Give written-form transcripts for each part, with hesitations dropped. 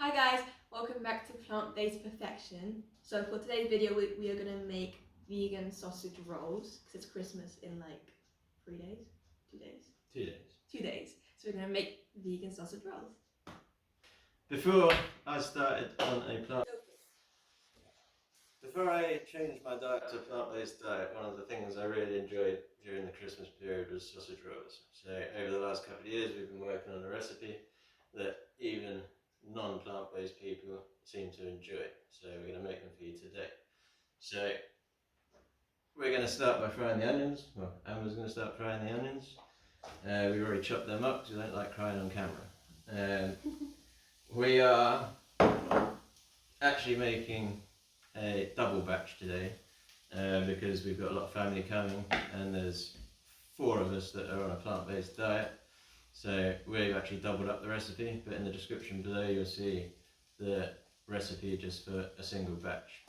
Hi guys, welcome back to Plant-Based Perfection. So for today's video we are going to make vegan sausage rolls because it's Christmas in like 3 days? 2 days? 2 days. 2 days. So we're going to make vegan sausage rolls. Before I changed my diet to a plant-based diet, one of the things I really enjoyed during the Christmas period was sausage rolls. So over the last couple of years we've been working on a recipe that even non-plant-based people seem to enjoy. So we're going to make them for you today. So we're going to start by frying the onions. Well, Amber's going to start frying the onions. We've already chopped them up because I don't like crying on camera. We are actually making a double batch today because we've got a lot of family coming and there's 4 of us that are on a plant-based diet. So we've actually doubled up the recipe, but in the description below you'll see the recipe just for a single batch.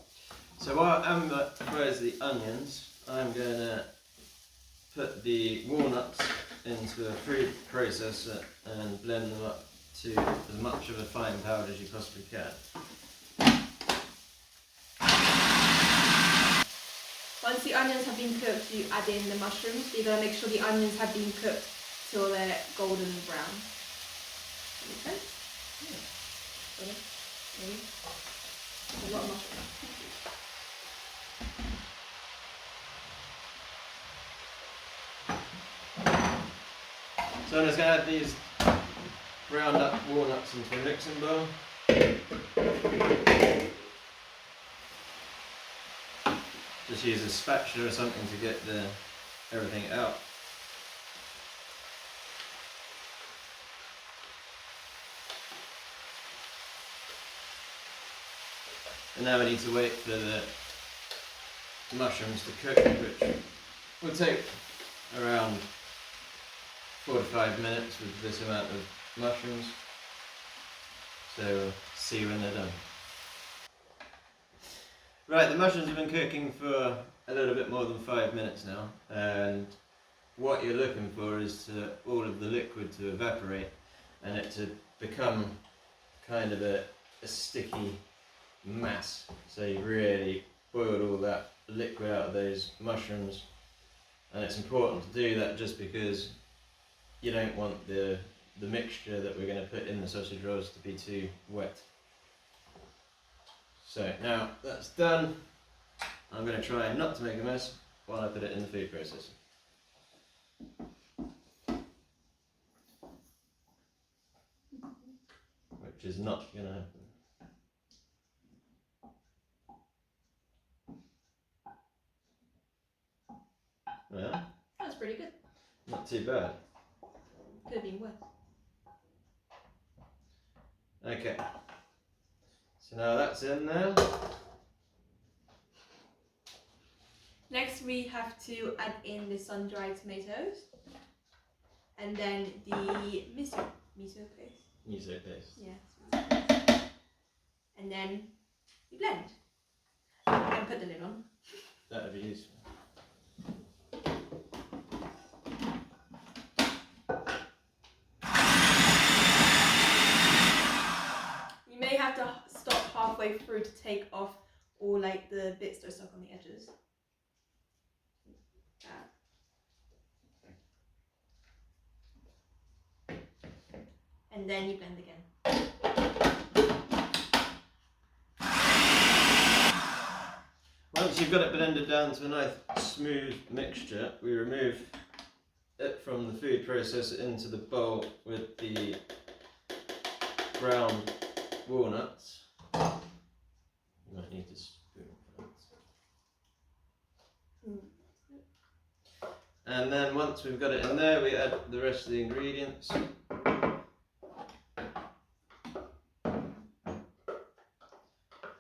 So while Amber fries the onions, I'm going to put the walnuts into a food processor and blend them up to as much of a fine powder as you possibly can. Once the onions have been cooked, you add in the mushrooms. You're going to make sure the onions have been cooked till they're golden brown. Make sense? Yeah. Maybe. A lot of mushrooms. So I'm just going to add these ground up walnuts into a mixing bowl. Just use a spatula or something to get everything out. And now we need to wait for the mushrooms to cook, which will take around 4 to 5 minutes with this amount of mushrooms. So we'll see when they're done. Right, the mushrooms have been cooking for a little bit more than 5 minutes now, and what you're looking for is all of the liquid to evaporate and it to become kind of a sticky mass. So you really boiled all that liquid out of those mushrooms, and it's important to do that just because you don't want the mixture that we're going to put in the sausage rolls to be too wet. So now that's done, I'm going to try not to make a mess while I put it in the food processor. Which is not going to happen. Yeah? That's pretty good. Not too bad. Could have been worse. Okay. So now that's in there. Next we have to add in the sun-dried tomatoes and then the miso paste. Miso paste. Yeah. And then you blend. And put the lid on. That would be useful. You may have to stop halfway through to take off all like the bits that are stuck on the edges. And then you blend again. Once you've got it blended down to a nice smooth mixture, we remove it from the food processor into the bowl with the ground walnuts. You might need a spoon for that. And then once we've got it in there, we add the rest of the ingredients.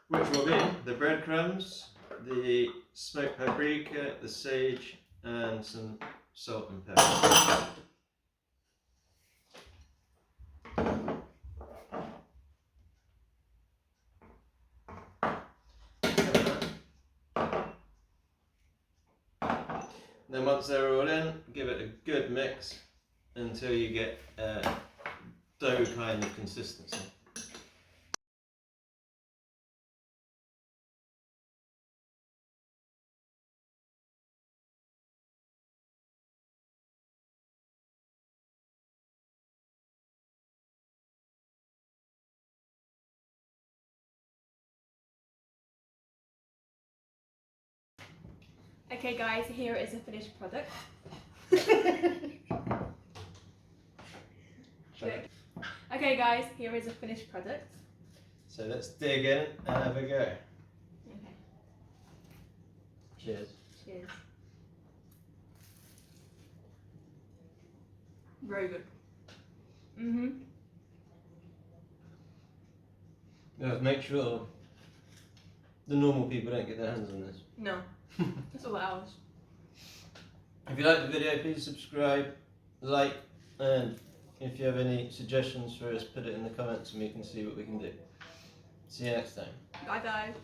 Which will be the bread crumbs, the smoked paprika, the sage, and some salt and pepper. Then once they're all in, give it a good mix until you get a dough kind of consistency. Okay guys, here is a finished product. Okay guys, here is a finished product. So let's dig in and have a go. Okay, Cheers. cheers. Very good. Yeah, make sure the normal people don't get their hands on this. No, it's all ours. If you like the video, please subscribe, like, and if you have any suggestions for us, put it in the comments and we can see what we can do. See you next time. Bye guys.